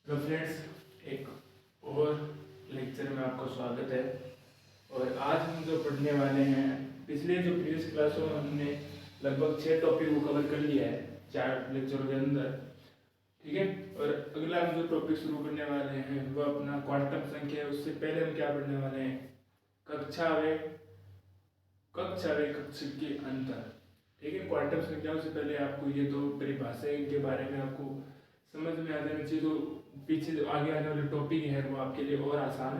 तो फ्रेंड्स, एक और लेक्चर में आपका स्वागत है। और आज हम जो पढ़ने वाले हैं, पिछले जो प्रीवियस क्लासों में हमने लगभग 6 टॉपिक को कवर कर लिया है 4 लेक्चरों के अंदर, ठीक है। और अगला हम जो टॉपिक शुरू करने वाले हैं वो अपना क्वांटम संख्या है। उससे पहले हम क्या पढ़ने वाले हैं, कक्षा व कक्ष के अंतर, ठीक है। क्वांटम संख्याओं से पहले आपको ये दो परिभाषाएं के बारे में आपको समझ में आ जाना चाहिए, तो पीछे जो आगे आने वाले टॉपिक है वो आपके लिए और आसान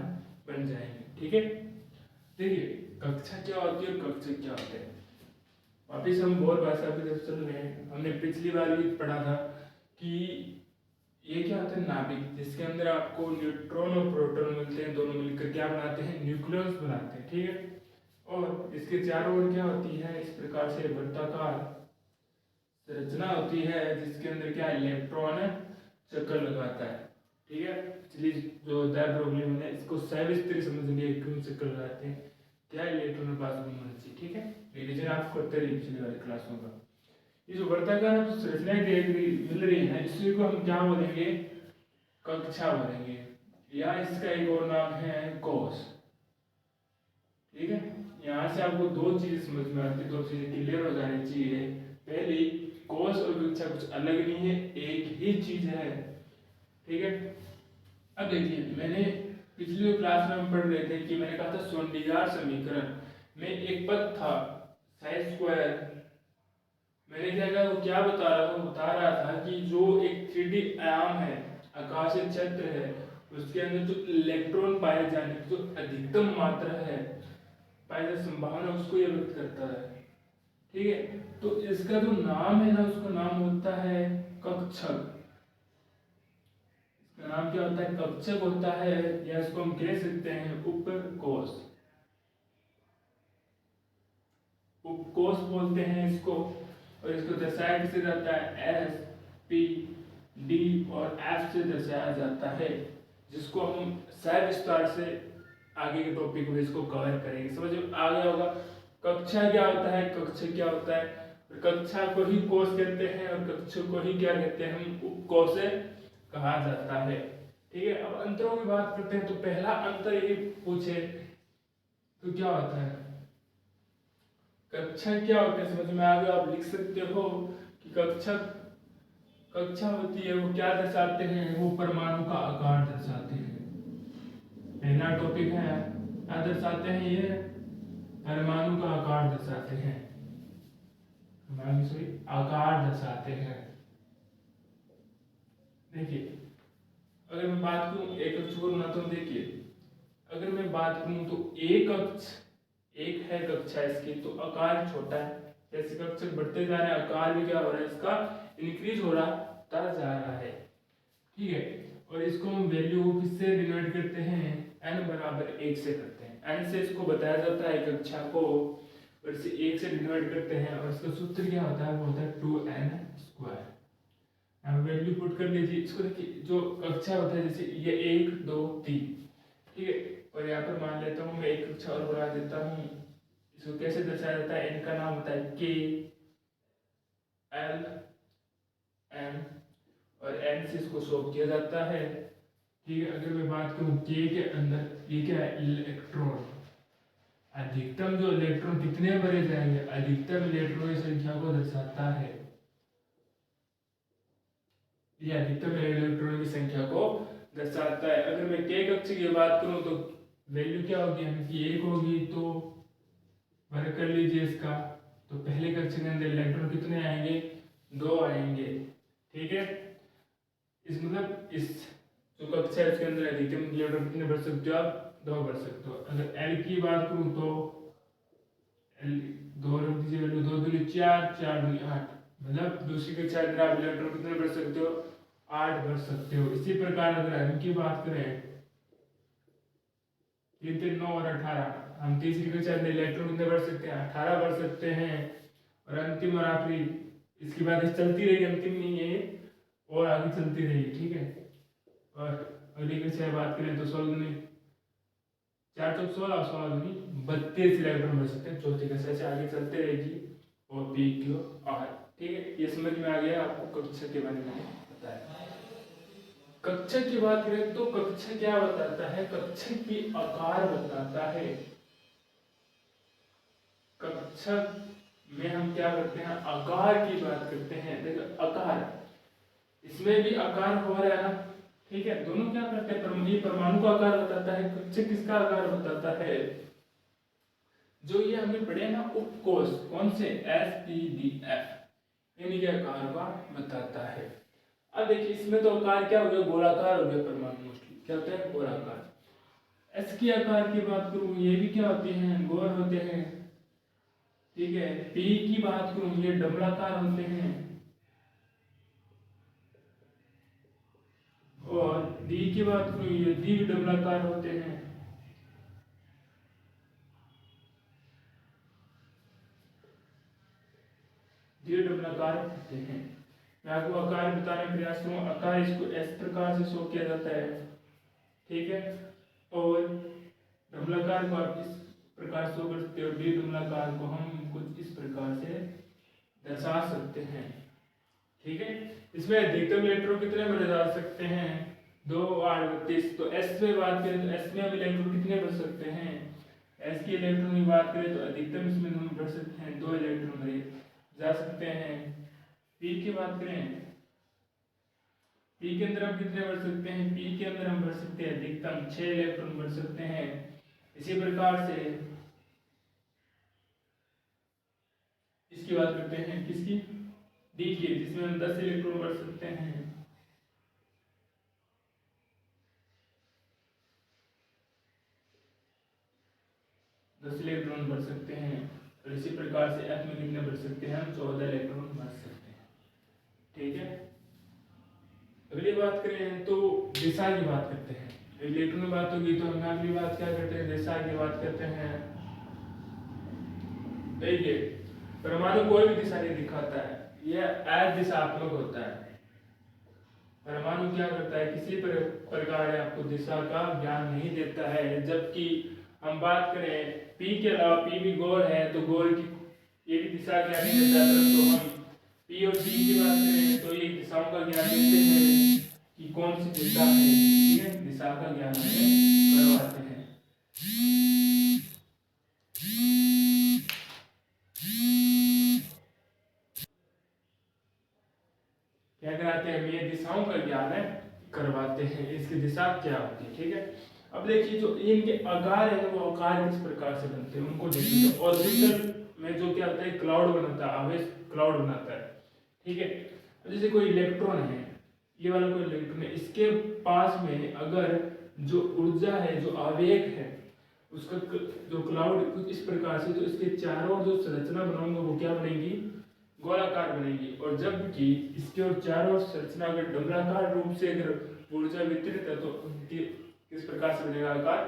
बन जाएंगे, ठीक है। देखिए, कक्षा क्या होती है और कक्ष क्या होते हैं। वापिस हम बोर भाषा की तरफ चल रहे हैं। हमने पिछली बार भी पढ़ा था कि ये क्या होता है, नाभिक, जिसके अंदर आपको न्यूट्रॉन और प्रोटॉन मिलते हैं, दोनों मिलकर क्या बनाते हैं, न्यूक्लियस बनाते हैं, ठीक है। और इसके चारों ओर क्या होती है, इस प्रकार से वृत्ताकार संरचना होती है, जिसके अंदर क्या इलेक्ट्रॉन चक्कर लगाता है, ठीक है। इसलिए जो डायब्रोग्लियम है इसको सविस्तर समझेंगे, क्यों चक्कर लगाते हैं, क्या इलेक्ट्रॉन पास होना चाहिए, ठीक है। रिवीजन आप करते रहिए पिछले वाली क्लासों का। ये जो वृत्ताकार संरचनाएं मिल रही है, इसी को हम क्या बोलेंगे, कक्षा बोलेंगे, या इसका एक और नाम है कोष, ठीक है। यहाँ से आपको दो चीजें समझ में आती है, दो चीजें क्लियर हो जानी चाहिए। पहली, कोष और कक्षा कुछ अलग नहीं है, एक ही चीज है, ठीक है। अब देखिए, मैंने पिछली क्लास में हम पढ़ रहे थे कि मैंने कहा था श्रोडिंगर समीकरण में एक पद था साइन स्क्वायर। मैंने क्या कहा, वो क्या बता रहा था कि जो एक 3D आयाम है, आकाशीय क्षेत्र है, उसके अंदर जो इलेक्ट्रॉन पाए जाने की जो अधिकतम मात्रा है, पाए जाने संभावना, उसको ये व्यक्त करता है, ठीक है। तो इसका जो नाम है ना, उसका नाम होता है कक्षक। इसका नाम क्या होता है, कक्षक होता है, या इसको हम कह सकते हैं उपकोष। उपकोष बोलते हैं इसको। और इसको दर्शाया किसे जाता है, एस, पी, डी और एफ से दर्शाया जाता है, जिसको हम सविस्तार से आगे के टॉपिक में इसको कवर करेंगे, समझ में आ गया होगा। कक्षा क्या होता है, कक्ष क्या होता है, कक्षा को ही कोष कहते हैं और कक्ष को ही क्या कहते हैं, हम उपकोष कहा जाता है, ठीक है। अब अंतरों की बात करते हैं, तो पहला अंतर ये पूछे तो क्या होता है, कक्षा क्या होता है, समझ में आ गया। आप लिख सकते हो कि कक्षा होती है, वो क्या दर्शाते हैं, वो परमाणु का आकार दर्शाते हैं। पहला टॉपिक है, क्या दर्शाते हैं, ये परमाणु का आकार दर्शाते हैं, आकार दर्शाते हैं। देखिए, अगर मैं बात करूं एक अक्ष को ना, तो देखिए, अगर मैं बात करूं तो एक अक्ष, एक है कक्षा इसकी, तो आकार छोटा है। जैसे कक्षा बढ़ते जा रहे हैं, आकार भी क्या हो रहा है, इसका इंक्रीज हो रहा जा रहा है, ठीक है। और इसको हम वैल्यू को किससे डिनोट करते हैं, n बराबर 1 से करते हैं। n से इसको बताया जाता है कक्षा को, और इसे 1 से डिनोट करते हैं, और इसका सूत्र क्या होता है, वो होता है 2n²। अब वैल्यू पुट कर लीजिए इसको। देखिए, जो कक्षा होता है, जैसे ये 1 2 3, ठीक है। और यहाँ पर मान लेता हूँ मैं एक कक्षा और बढ़ा देता हूँ। इसको कैसे दर्शाया जाता है, n का नाम होता है k, l, m, और n से इसको सॉल्व किया जाता है, ठीक है। अगर मैं बात करूँ k के अंदर, ये क्या है, इलेक्ट्रॉन, अधिकतम जो इलेक्ट्रॉन कितने भरे जाएंगे, अधिकतम इलेक्ट्रॉन की संख्या को दर्शाता है, ये अधिकतम इलेक्ट्रॉन की संख्या को दर्शाता है। अगर मैं k कक्षा की बात करूं तो वैल्यू क्या होगी, हमकी 1 होगी, तो वर्ग कर लीजिए इसका। तो पहले कक्षा के अंदर इलेक्ट्रॉन कितने आएंगे, 2 आएंगे, ठीक है। इस मतलब इस जो कक्षा है उसके अंदर अधिकतम इलेक्ट्रॉन कितने भर सकते हो आप, 2 भर सकते हो। अगर l की बात करूं तो l 2 रख दीजिए, वैल्यू 2 दूनी 4, 4 दूनी 8, मतलब दूसरी कक्षा में आप इलेक्ट्रॉन कितने भर सकते हो, 8 भर सकते हो। इसी प्रकार अगर m की बात करें, 3 3 9 और 18, हम तीसरी कक्षा में इलेक्ट्रॉन कितने भर सकते हैं, 18 भर सकते हैं। और अंतिम और आखिरी, इसकी बात चलती रहेगी, अंतिम नहीं है और आगे चलती रहेगी, ठीक है। और अगली कक्षा की बात करें तो 16 दूनी 4 चौक 16, 16 दूनी 32 इलेक्ट्रॉन भर सकते हैं। चौथी कक्षा से आगे चलते रहेगी, और पी क्यू आर, ठीक है। ये समझ में आ गया आपको कक्षा के बारे में बताया। कक्षा की बात करें तो कक्षा क्या बताता है, कक्षा की आकार बताता है। कक्षा में हम क्या करते हैं, आकार की बात करते हैं। देखो आकार, इसमें भी आकार हो रहा है ना, ठीक है, दोनों क्या करते हैं, ये परमाणु का आकार बताता है, कक्षा किसका आकार बताता है, जो ये हमने पढ़े ना उपकोष, कौन से, SPDF, इन्हीं के आकार का बताता है। अब देखिए इसमें तो आकार क्या हो गया, गोलाकार हो गया परमाणु, मोस्टली क्या होता है, गोलाकार। एस की आकार की बात करूं, ये भी क्या होते हैं, गोल होते हैं, ठीक है। पी की बात करूं, ये डबलाकार होते हैं, और डी की बात करूं, ये डी भी डबलाकार होते हैं। डी डबलाकार होते हैं। मैं आपको आकार बताने का प्रयास करूँ, आकार इसको इस प्रकार से शो किया जाता है, ठीक है, और डबलाकार को आप इस प्रकार शो कर सकते हो, डी डबलाकार को हम कुछ इस प्रकार से दर्शा सकते हैं, ठीक है। इसमें अधिकतम इलेक्ट्रॉन कितने भरे जा सकते हैं, 2 8 32। तो एस में बात करें तो एस में हम इलेक्ट्रॉन कितने भर सकते हैं, एस की इलेक्ट्रॉन की बात करें तो अधिकतम इसमें हम भर सकते हैं 2 इलेक्ट्रॉन भरे जा सकते हैं। पी की बात करें, पी के अंदर हम कितने भर सकते हैं, पी के अंदर हम भर सकते हैं अधिकतम 6 इलेक्ट्रॉन भर सकते हैं। इसी प्रकार से इसकी बात करते हैं, किसकी, डी की, जिसमें हम 10 इलेक्ट्रॉन भर सकते हैं। दस इलेक्ट्रॉन भर सकते हैं। और इसी प्रकार से एफ में कितने भर सकते हैं, हम 14 इलेक्ट्रॉन भर सकते हैं, ठीक है। अगली बात करें तो दिशा की बात करते हैं। इलेक्ट्रॉन की बात होगी तो हम अगली बात क्या करते हैं, दिशा की बात करते हैं। देखिए परमाणु कोई भी दिशा नहीं दिखाता है, यह अदिशात्मक होता है। परमाणु क्या करता है, किसी प्रकार आपको दिशा का ज्ञान नहीं देता है। जबकि हम बात करें पी के अलावा, पी भी गोल है तो गोल की ये भी दिशा ज्ञान नहीं देता, परंतु हम पी और डी की बात करें तो ये दिशाओं का ज्ञान देते हैं कि कौन सी दिशा है, ठीक है, दिशा का ज्ञान हमें करवाते हैं। क्या कराते हैं, ये दिशाओं का ज्ञान है करवाते हैं, इसकी दिशा क्या होती है, ठीक है। अब देखिए जो इनके आकार है वो आकार किस प्रकार से बनते हैं उनको देखिए। तो ऑर्बिटल में जो क्या होता है, क्लाउड बनाता है, आवेश क्लाउड बनाता है, ठीक है। जैसे कोई इलेक्ट्रॉन है, ये वाला कोई इलेक्ट्रॉन है, इसके पास में अगर जो ऊर्जा है, जो आवेग है, उसका जो क्लाउड कुछ इस प्रकार से, तो इसके चारों ओर जो संरचना बनाऊंगा वो क्या बनेगी, गोलाकार बनेगी। और जबकि इसके और चारों संरचना अगर डबलाकार रूप से अगर ऊर्जा वितरित है तो उनकी किस प्रकार से बनेगा आकार,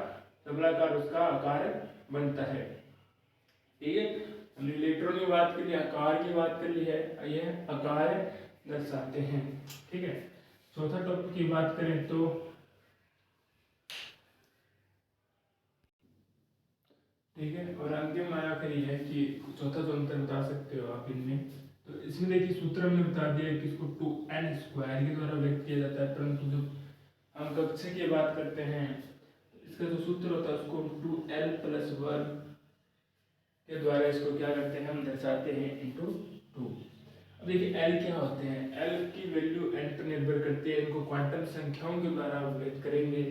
डबलाकार उसका आकार बनता है, ठीक है। हमने इलेक्ट्रॉन की बात कर ली, आकार की बात कर ली है, यह आकार दर्शाते हैं, ठीक है। चौथा टॉपिक की बात करें तो ठीक है, और अंतिम आखिरी है कि चौथा जो अंतर बता सकते हो आप इनमें। तो इसमें देखिए सूत्र में बता दिया कि इसको 2n² के द्वारा व्यक्त किया जाता है, परंतु जब हम कक्षा की बात करते हैं तो इसका जो सूत्र होता है उसको 2l+1 के द्वारा इसको क्या करते हैं, हम दर्शाते हैं इंटू 2। अब देखिए l क्या होते हैं, l की वैल्यू n पर निर्भर करती है, इनको क्वांटम संख्याओं के द्वारा व्यक्त करेंगे।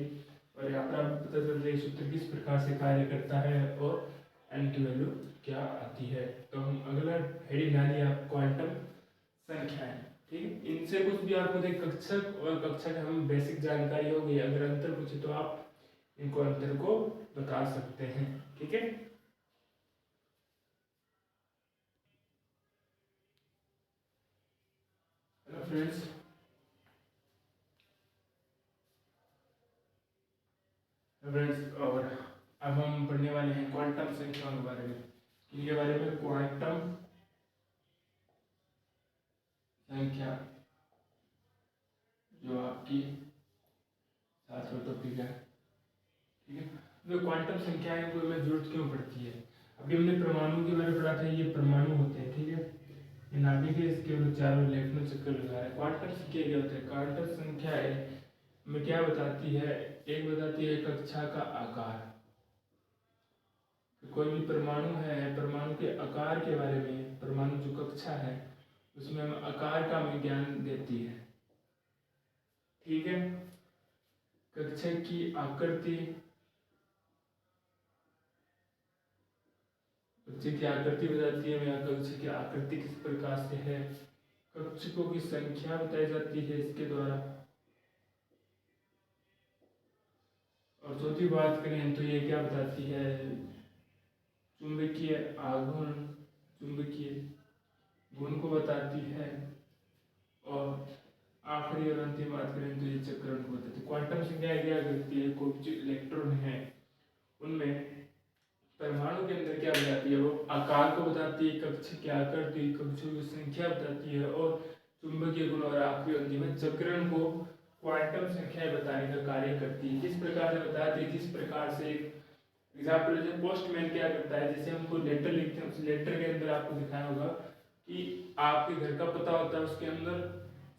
और यहाँ पर आपको पता चल रहा है सूत्र किस प्रकार से कार्य करता है और n की वैल्यू क्या आती है। तो हम अगला हेडिंग डालिए आप क्वांटम संख्याएं, ठीक है। इनसे कुछ भी आपको देख कक्षक और कक्षक हम बेसिक जानकारी हो गई, अगर अंतर पूछे तो आप इनको अंतर को बता सकते हैं, ठीक है। हेलो फ्रेंड्स, और अब हम पढ़ने वाले हैं क्वांटम संख्याओं के बारे में। इनके बारे में क्वांटम संख्या जो आपकी सातवां टॉपिक है, ठीक है। जो क्वांटम संख्या है वो हमें जरूरत क्यों पड़ती है, अभी हमने परमाणु के बारे में पढ़ा था, ये परमाणु होते हैं, ठीक है, ये नाभिक है, इसके चारों इलेक्ट्रॉन चक्कर लगा रहे हैं। क्वांटम संख्या क्या होता है, क्वांटम संख्या है हमें क्या बताती है, एक बताती है कक्षा का आकार, कोई भी परमाणु है, परमाणु के आकार के बारे में, परमाणु जो कक्षा है उसमें हमें आकार का हमें ज्ञान देती है। ठीक है, कक्षा की आकृति, कक्षा की आकृति बताती है हमें, कक्षा की आकृति किस प्रकार से है, कक्षकों की संख्या बताई जाती है इसके द्वारा। और चौथी बात करें तो ये क्या बताती है, चुंबकीय आघूर्ण, चुंबकीय गुण को बताती है। और आखिरी और अंतिम बात करें तो ये चक्रण को बताती है। क्वांटम संख्या क्या करती है, कोई जो इलेक्ट्रॉन है उनमें परमाणु के अंदर क्या बताती है, वो आकार को बताती है, कक्षा की आकृति, कक्षों की संख्या बताती है, और चुंबकीय गुण और आखिरी और अंतिम चक्रण को क्वांटम संख्या बताने का कार्य करती है। किस प्रकार से बताती है, किस प्रकार से, एग्जाम्पल जो पोस्टमैन क्या करता है, जैसे हमको लेटर लिखते हैं, उस लेटर के अंदर आपको दिखाया होगा कि आपके घर का पता होता है, उसके अंदर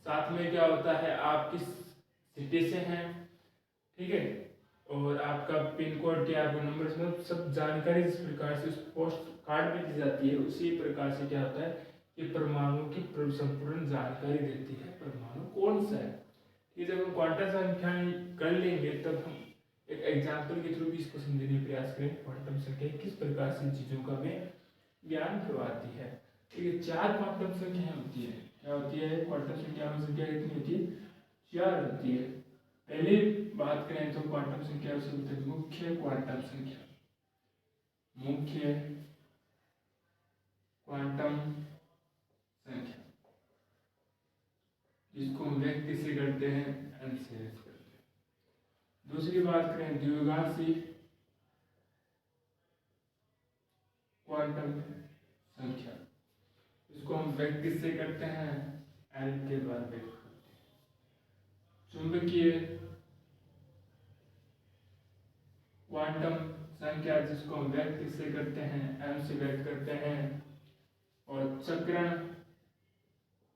साथ में क्या होता है, आप किस सिटी से हैं, ठीक है, और आपका पिन कोड क्या, आपका नंबर, सब जानकारी जिस प्रकार से उस पोस्ट कार्ड में दी जाती है, उसी प्रकार से क्या होता है कि परमाणु की संपूर्ण जानकारी देती है परमाणु कौन सा है। ये जब हम क्वांटम संख्या कर लेंगे तब हम एक एग्जाम्पल के थ्रू भी इसको समझने का प्रयास करें, क्वांटम संख्या किस प्रकार से चीजों का हमें ज्ञान करवाती है। ठीक है, 4 क्वांटम संख्याएं होती है, क्या होती है, क्वांटम संख्या कितनी होती है, 4 होती है। पहले बात करें तो क्वांटम संख्या से होती है मुख्य क्वांटम संख्या, मुख्य क्वांटम संख्या जिसको हम व्यक्त से करते हैं, n से व्यक्त करते हैं। दूसरी बात करें द्विघाती क्वांटम संख्या, इसको हम व्यक्त से करते हैं, n के द्वारा व्यक्त करते हैं। चुंबकीय क्वांटम संख्या जिसको हम व्यक्त से करते हैं, m से व्यक्त करते हैं। और चक्रण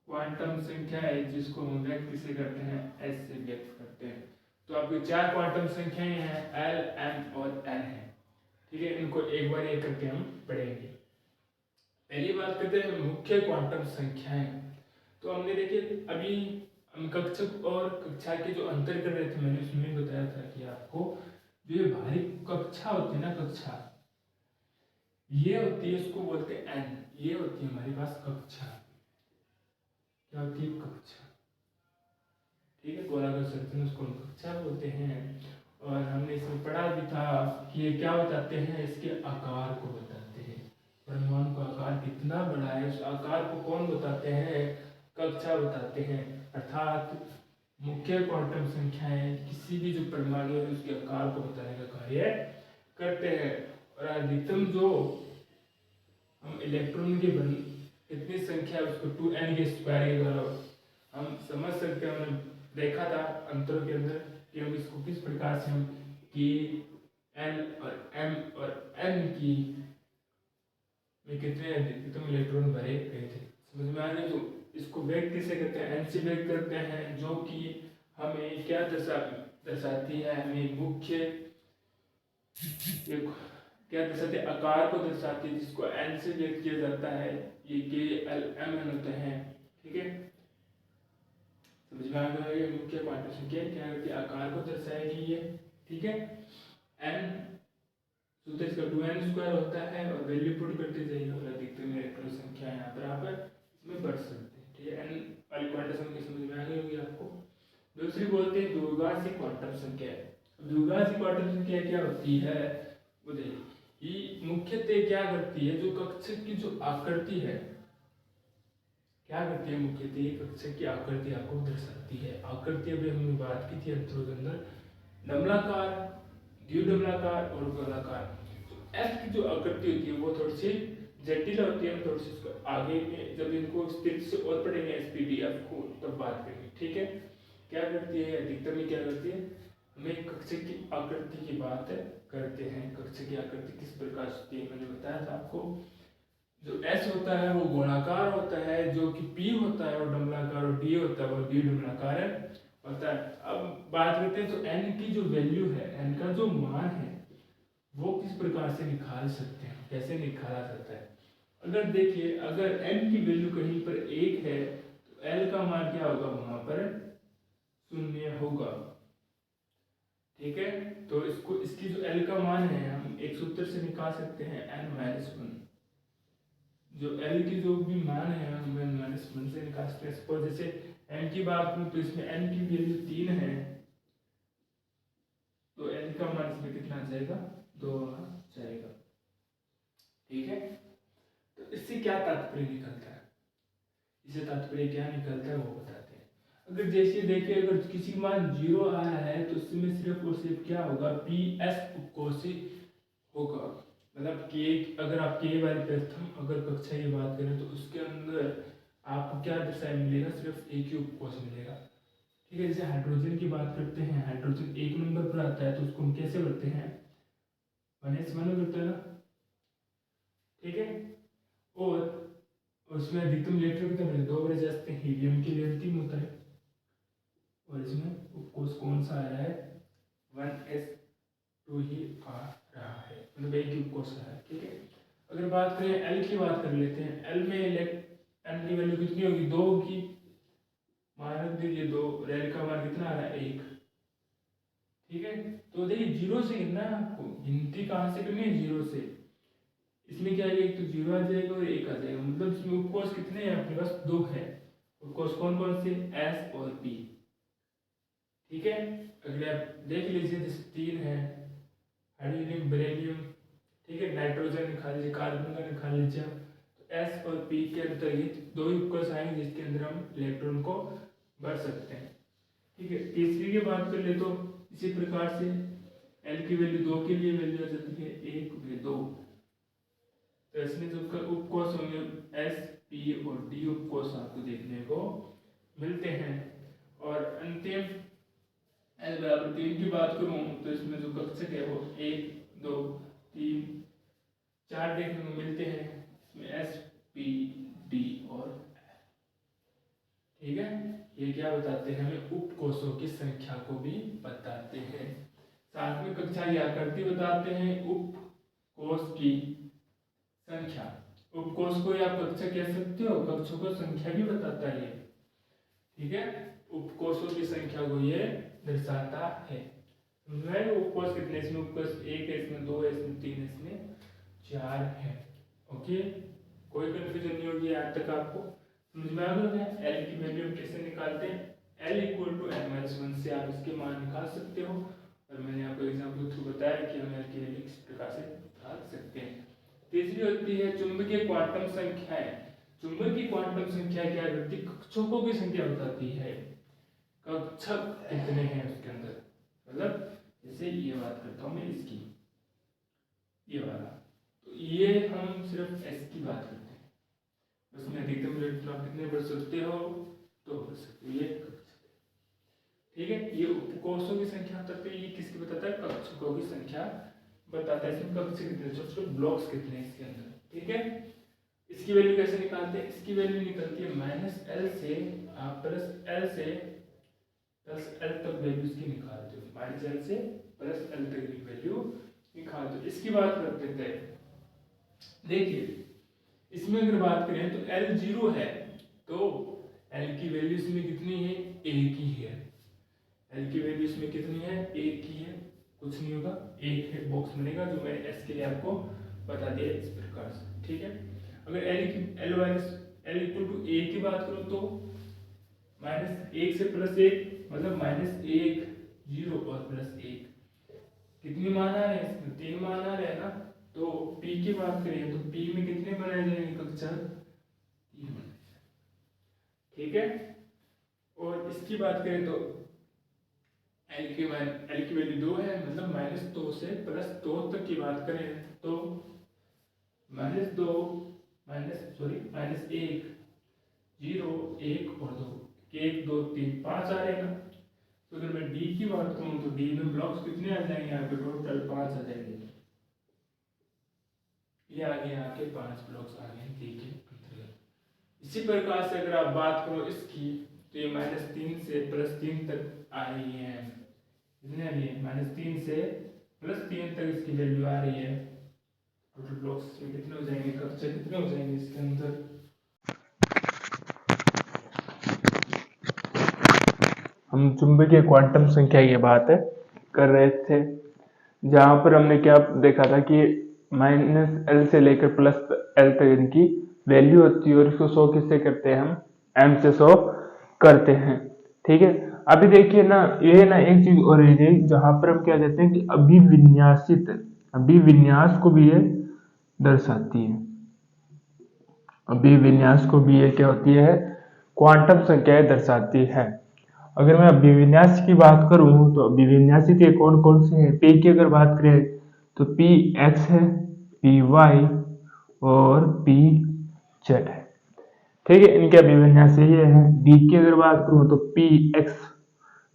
क्वांटम संख्या है जिसको हम व्यक्त से करते हैं, s से व्यक्त करते हैं। तो आपकी 4 क्वांटम संख्याएं हैं, l, m और n है। ठीक है, इनको एक बार एक करके हम पढ़ेंगे। पहली बात करते हैं मुख्य क्वांटम संख्याएं। तो हमने देखिए अभी हम कक्षक और कक्षा के जो अंतर कर रहे थे, मैंने उसमें बताया था कि आपको जो ये भारी कक्षा होती है ना, कक्षा ये होती है, इसको बोलते हैं n, ये होती है हमारे पास कक्षा, क्या होती है, कक्षा। ठीक है, गोलाकार संरचना उसको हम कक्षा बोलते हैं। और हमने इसमें पढ़ा भी था कि ये क्या बताते हैं, इसके आकार को बताते हैं, परमाणु का आकार कितना बड़ा है उस आकार को कौन बताते हैं, कक्षा बताते हैं। अर्थात मुख्य क्वांटम संख्याएं किसी भी जो परमाणु है उसके आकार को बताने का कार्य करते हैं। और अधिकतम जो हम इलेक्ट्रॉन की कितनी संख्या उसको 2n के स्क्वायर के द्वारा हम समझ सकते हैं। हमने देखा था अंतरों के अंदर कि हम इसको किस प्रकार से हम कि n और m और n की में कितने अधिकतम इलेक्ट्रॉन भरे गए थे, समझ में आ रही। तो इसको व्यक्त किसे करते हैं, n से व्यक्त करते हैं, जो कि हमें क्या दर्शाती है, हमें मुख्य क्या दर्शाती है, आकार को दर्शाती है, जिसको n से व्यक्त किया जाता है, ये के एल एम एन होते हैं। ठीक है, समझ में आ गया, ये मुख्य क्वांटम संख्या क्या करती है, आकार को दर्शाएगी ये। ठीक है, n सूत्र इसका 2n स्क्वायर होता है, और वैल्यू पुट करते जाइए और अधिकतम इलेक्ट्रॉन संख्या यहाँ पर आप इसमें बढ़ सकते हैं। ठीक है, n वाली क्वांटम संख्या समझ में आ गई होगी आपको। दूसरी बोलते हैं द्विघाती क्वांटम संख्या। द्विघाती क्वांटम संख्या क्या होती है, वो देखिए, ये मुख्यतः क्या करती है, जो कक्षक की जो आकृति है, क्या करती है, मुख्यतः कक्षक की आकृति आपको दर्शाती है। आकृति अभी हमने बात की थी अंतरों के अंदर, नमलाकार, द्विडमलाकार और गोलाकार। तो एफ की जो आकृति होती है वो थोड़ी सी जटिल होती है, थोड़ी सी उसको आगे में जब इनको स्थिति से और पढ़ेंगे एसपीडीएफ को तब बात करेंगे। ठीक है, क्या करती है, अधिकतम में क्या करती है, हमें कक्षक की आकृति की बात करते हैं। कक्षक की आकृति किस प्रकार होती है, मैंने बताया था आपको, जो एस होता है वो गोलाकार होता है, जो कि पी होता है वो डमलाकार, और डी होता है वो द्विडमलाकार है। होता है। अब बात करते हैं तो n की जो वैल्यू है, n का जो मान है वो किस प्रकार से निकाल सकते हैं, कैसे निकाला जाता है। अगर देखिए, अगर n की वैल्यू कहीं पर 1 है तो l का मान क्या होगा, वहां पर 0 होगा। ठीक है, तो इसकी जो l का मान है हम एक सूत्र से निकाल सकते हैं n-1। जो l की जो भी मान है हम n-1 से निकाल सकते हैं। सपोज जैसे n की बात करूं तो इसमें n की वैल्यू 3 है, तो n का मान इसमें कितना आ जाएगा, 2 आ जाएगा। ठीक है, तो इससे क्या तात्पर्य निकलता है, इससे तात्पर्य क्या निकलता है वो बताते हैं। अगर जैसे देखिए, अगर किसी का मान 0 आ रहा है तो उसमें सिर्फ और सिर्फ क्या होगा, पी एस उपकोशी होगा। मतलब कि अगर आप के वाली प्रथम अगर कक्षा की बात करें तो उसके अंदर आपको क्या दर्शाया मिलेगा, सिर्फ एक ही उपकोष मिलेगा। ठीक है, जैसे हाइड्रोजन की बात करते हैं, हाइड्रोजन 1 नंबर पर आता है तो उसको हम कैसे करते हैं, 1s1 करते हैं ना। ठीक है, और उसमें अधिकतम इलेक्ट्रॉन कितना मिलेगा, 2 बड़े जाते हैं, हीलियम के लिए 3 होता है। और इसमें उपकोष कौन सा आ रहा है, 1s2 ही आ रहा है, मतलब एक ही उपकोष आ रहा है। ठीक है, अगर बात करें एल की, बात कर लेते हैं। एल में एन की वैल्यू कितनी होगी, 2 होगी। मान रख दीजिए 2, और एल का मान कितना आ रहा है, 1। ठीक है, तो देखिए 0 से गिनना है आपको, गिनती कहाँ से करनी है, 0 से। इसमें क्या है, एक तो 0 आ जाएगा और 1 आ जाएगा, मतलब इसमें उपकोष कितने हैं अपने पास, 2 है। उपकोष कौन कौन से, एस और पी। ठीक है, अगले आप देख लीजिए, जैसे 3 है, हाइड्रोजन, बेरिलियम। ठीक है, नाइट्रोजन निकाल लीजिए, कार्बन का निकाल लीजिए। तो एस और पी के अंतर्गत 2 ही उपकोष आएंगे जिसके अंदर हम इलेक्ट्रॉन को भर सकते हैं। ठीक है, तीसरी की बात कर ले तो इसी प्रकार से एल की वैल्यू 2 के लिए वैल्यू आ जाती है 1/2। तो इसमें जो उपकोष होंगे एस, पी और डी उपकोष आपको देखने को मिलते हैं। और अंतिम एल बराबर 3 की बात करूं तो इसमें जो कक्षक है वो 1, 2, 3, 4 देखने को मिलते हैं। इसमें एस, पी, डी और एल। ठीक है, ये क्या बताते हैं, हमें उपकोषों की संख्या को भी बताते हैं। साथ में कक्षा की आकृति बताते हैं, उपकोष की संख्या। उपकोष को आप कक्षा कह सकते हो, कक्षों को संख्या भी बताता है। ठीक है, उपकोषों की संख्या को ये दर्शाता है। उपकोष कितने, इसमें उपकोष 1 है, इसमें 2 है, इसमें 3 है, इसमें 4 है। ओके, कोई कंफ्यूजन नहीं होगी आज तक आपको, समझ में आ गया। एल की वैल्यू कैसे निकालते हैं, एल इक्वल टू n-1 से आप इसके मान निकाल सकते हो। और मैंने आपको एग्जाम्पल थ्रू बताया कि हम एल की वैल्यू किस प्रकार से निकाल सकते हैं। तीसरी होती है चुंबकीय क्वांटम संख्याएं। चुंबकीय क्वांटम संख्या क्या करती है, कक्षकों की संख्या बताती है, कक्षक कितने हैं उसके अंदर। मतलब जैसे ये बात करता हूँ मैं इसकी, ये वाला, तो ये हम सिर्फ एस की बात करते हैं, उसमें अधिकतम इलेक्ट्रॉन कितने भर सकते हो, तो भर सकते हो, ये कक्षक। ठीक है, ये उपकोषों की संख्या बताते हैं, ये किसकी बताता है, कक्षकों की संख्या बताता है। इसमें कक्षक कितने, छोटे छोटे ब्लॉक्स कितने हैं इसके अंदर। ठीक है, इसकी वैल्यू कैसे निकालते हैं, इसकी वैल्यू निकलती है -L से आप +L से +L तक वैल्यू इसकी निकालते हो, -L से +L तक की वैल्यू निकालते हो। इसकी बात करते थे, देखिए इसमें अगर बात करें तो L 0 है तो L की वैल्यू इसमें कितनी है, 1 ही है। L की वैल्यू इसमें कितनी है, 1 ही है, कुछ नहीं होगा, 1 है बॉक्स बनेगा, जो मैंने S के लिए आपको बता दिया इस प्रकार से। ठीक है, अगर L इक्वल टू A की बात करूं तो -1 से +1 मतलब -1, 0 और +1 कितनी मान आ रहे हैं, इसमें 3 मान आ रहे हैं ना। तो P की बात करें तो P में कितने बनाए जाएंगे कक्षक, 3 बनाए जाएंगे। ठीक है, और इसकी बात करें तो L की वैल्यू 2 है, मतलब -2 से +2 तक की बात करें तो -2 -1, 0, 1 और 2, 1, 2, 3, 5 आ रहे हैं ना। तो अगर मैं D की बात करूं तो D में ब्लॉक्स कितने आ जाएंगे, यहाँ पे टोटल 5 आ जाएंगे। ये आगे यहाँ के 5 ब्लॉक्स आ गए D के अंतर्गत। इसी प्रकार से अगर आप बात करो इसकी, तो ये -3 से +3 तक आ रही है। कितने आ रही है? -3 से +3 तक इसकी वैल्यू आ रही है। टोटल ब्लॉक्स में कितने हो जाएंगे, कक्षा कितने हो जाएंगे इसके अंदर? हम चुंबकीय क्वांटम संख्या की बात कर रहे थे, जहां पर हमने क्या देखा था कि -L से लेकर +L तक इनकी वैल्यू होती है और इसको 100 किससे करते हैं हम? m से 100 करते हैं। ठीक है, अभी देखिए ना, ये ना एक चीज और है जहां पर हम क्या कहते हैं कि अभिविन्यास को भी ये दर्शाती है। अभिविन्यास को भी ये क्या होती है? क्वांटम संख्याएं दर्शाती है। अगर मैं अभिविन्यास की बात करूं तो अभिविन्यास के कौन कौन से हैं? P की अगर बात करें तो Px है, Py और Pz है। ठीक है, इनके अभिविन्यास ये है। D की अगर बात करूं तो Px,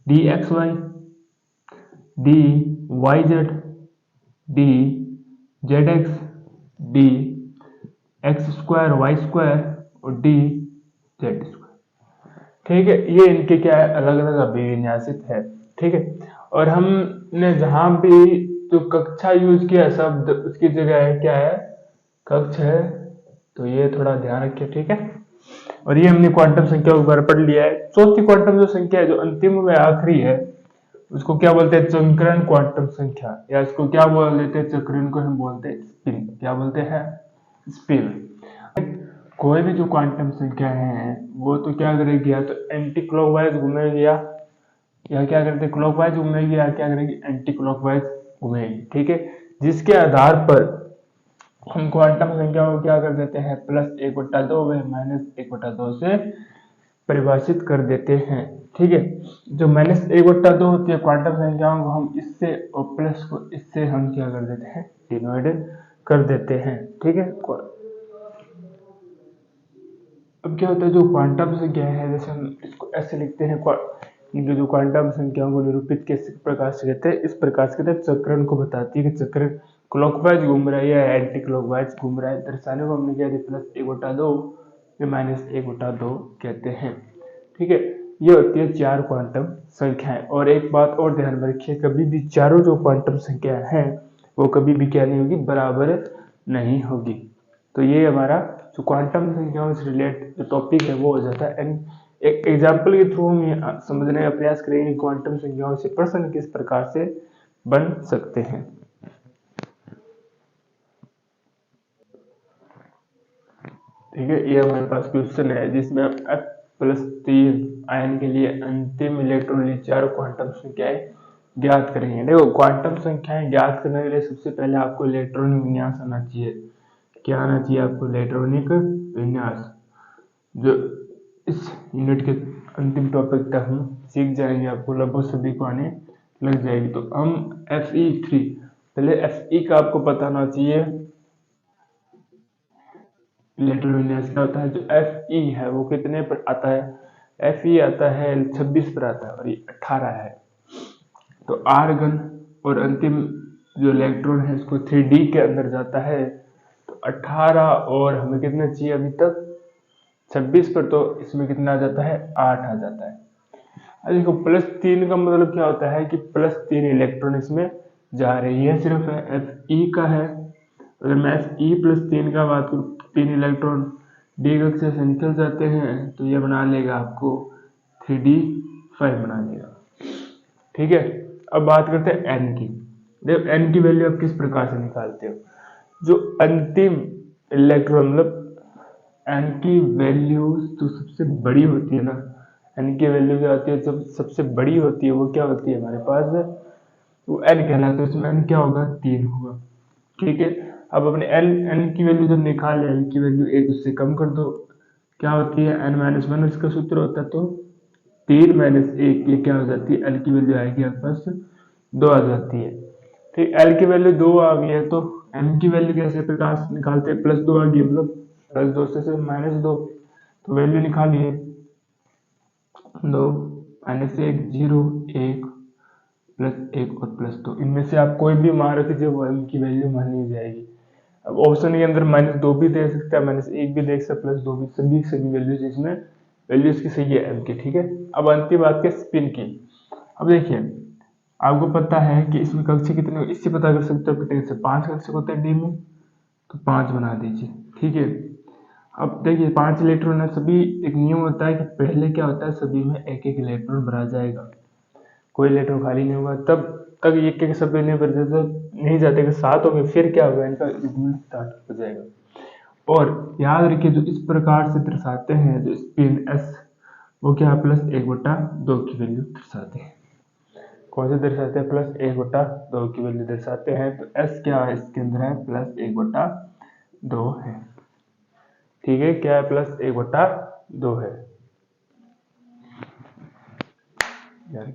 Dxy, Dyz, Dzx, Dx² y² और Dz²। ठीक है, ये इनके क्या है? अलग अलग अभिविन्यासित है। ठीक है, और हमने जहां भी जो कक्षा यूज किया शब्द, उसकी जगह है क्या है? कक्ष है। तो ये थोड़ा ध्यान रखिए। ठीक है, और ये हमने क्वांटम संख्या के बारे में पढ़ लिया है। चौथी क्वांटम जो संख्या है, जो अंतिम में आखिरी है, उसको क्या बोलते हैं? चक्रण क्वांटम संख्या, या इसको क्या बोल देते हैं? चक्रण को हम बोलते हैं स्पिन। क्या बोलते हैं? स्पिन। कोई भी जो क्वांटम संख्या है वो तो क्या करेगी? या तो एंटी क्लॉकवाइज घूमेगी, या क्या करते हैं? क्लॉकवाइज घूमेगी, या क्या करेगी? एंटी क्लॉकवाइज घूमेगी। ठीक है, जिसके आधार पर हम क्वांटम संख्या को क्या कर देते हैं? +1/2 व -1/2 से परिभाषित कर देते हैं। ठीक है, जो -1/2 होती है क्वांटम संख्याओं को हम इससे और प्लस को इससे हम क्या कर देते हैं? डिनोमिनेट कर देते हैं। ठीक है, अब क्या होता है? जो क्वांटम संख्या है, जैसे हम इसको ऐसे लिखते हैं, इनके जो क्वांटम संख्याओं को निरूपित किस प्रकार से कहते हैं? इस प्रकार से कहते हैं। चक्रण को बताती है कि चक्र क्लॉकवाइज घूम रहा है या एंटी क्लॉकवाइज घूम रहा है। दर्शाने को हमने क्या दिया? +1/2 या -1/2 कहते हैं। ठीक है, ये होती है 4 क्वांटम संख्याएं। और एक बात और ध्यान में रखिए, कभी भी चारों जो क्वांटम संख्याएं हैं वो कभी भी क्या नहीं होगी? बराबर नहीं होगी। तो ये हमारा जो क्वांटम संख्याओं से रिलेटेड जो टॉपिक है वो हो जाता है। एक एग्जाम्पल के थ्रू हम समझने का प्रयास करेंगे क्वांटम संख्याओं से प्रश्न किस प्रकार से बन सकते हैं। ठीक है, ये हमारे पास क्वेश्चन है जिसमें F+3 आयन के लिए अंतिम इलेक्ट्रॉन वाली 4 क्वांटम संख्याएं ज्ञात करेंगे। देखो, क्वांटम संख्याएं ज्ञात करने के लिए सबसे पहले आपको इलेक्ट्रॉनिक विन्यास आना चाहिए। क्या आना चाहिए आपको? इलेक्ट्रॉनिक विन्यास, जो इस यूनिट के अंतिम टॉपिक तक हम सीख जाएंगे, आपको लगभग सभी को आने लग जाएगी। तो हम Fe3, पहले Fe का आपको पता होना चाहिए। इलेक्ट्रॉनिक विन्यास क्या होता है? जो Fe है वो कितने पर आता है? Fe आता है 26 पर आता है और ये 18 है। तो आर्गन और अंतिम जो इलेक्ट्रॉन है इसको 3D के अंदर जाता है। तो 18 और हमें कितना चाहिए अभी तक? 26 पर, तो इसमें कितना आ जाता है? 8 आ जाता है। अब देखो, +3 का मतलब क्या होता है? कि +3 इलेक्ट्रॉन इसमें जा रही है। सिर्फ Fe का है। अगर मैं Fe+3 का बात करूँ, 3 इलेक्ट्रॉन D कक्षा से निकल जाते हैं तो ये बना लेगा आपको 3D5 बना लेगा। ठीक है, अब बात करते हैं N की। देखो, N की वैल्यू आप किस प्रकार से निकालते हो? जो अंतिम इलेक्ट्रॉन, मतलब N की वैल्यू जो सबसे बड़ी होती है ना, N की वैल्यू क्या होती है? जब सबसे बड़ी होती है वो क्या होती है हमारे पास? वो N कहलाता है। उसमें N क्या होगा? 3 होगा। ठीक है, अब अपने N की वैल्यू जब निकाल ले, N की वैल्यू 1 उससे कम कर दो, क्या होती है? N-1 इसका सूत्र होता है। तो 3 - 1 ये क्या हो जाती है? L की वैल्यू आएगी आपके पास 2 आ जाती है। ठीक, L की वैल्यू 2 आ गई है तो N की वैल्यू कैसे प्रकाश निकालते हैं? +2 आ गई, मतलब +2 से -2, तो वैल्यू निकालिए। 2 - 1 0 1 +1 और +2, इनमें से आप कोई भी मान रखिए वो M की वैल्यू मानी जाएगी। अब ऑप्शन के अंदर -2 भी दे सकता है, -1 भी देख सकता है, +2 भी, सभी वैल्यूज इसमें वैल्यू इसकी सही है m की, ठीक है। अब अंतिम बात की स्पिन की। अब देखिए आपको पता है कि इसमें कक्षा कितने, इससे पता कर सकते हो कितने से 5 कक्षा होते हैं डी में, तो 5 बना दीजिए, ठीक है। अब देखिए 5 इलेक्ट्रॉन है, सभी एक नियम होता है कि पहले क्या होता है, सभी में एक एक इलेक्ट्रॉन भरा जाएगा, कोई इलेक्ट्रॉन खाली नहीं होगा, तब तक एक एक सभी नहीं भर जाते, नहीं जाते कि 7 होंगे, फिर क्या होगा, इनका युग्मन स्टार्ट हो जाएगा। और याद रखिए जो इस प्रकार से दर्शाते हैं जो स्पिन एस, वो क्या +1/2 की वैल्यू दर्शाते हैं। कौन से दर्शाते हैं, +1/2 की वैल्यू दर्शाते हैं, तो एस क्या है इसके अंदर है +1/2 है, ठीक है। क्या है, +1/2 है यार।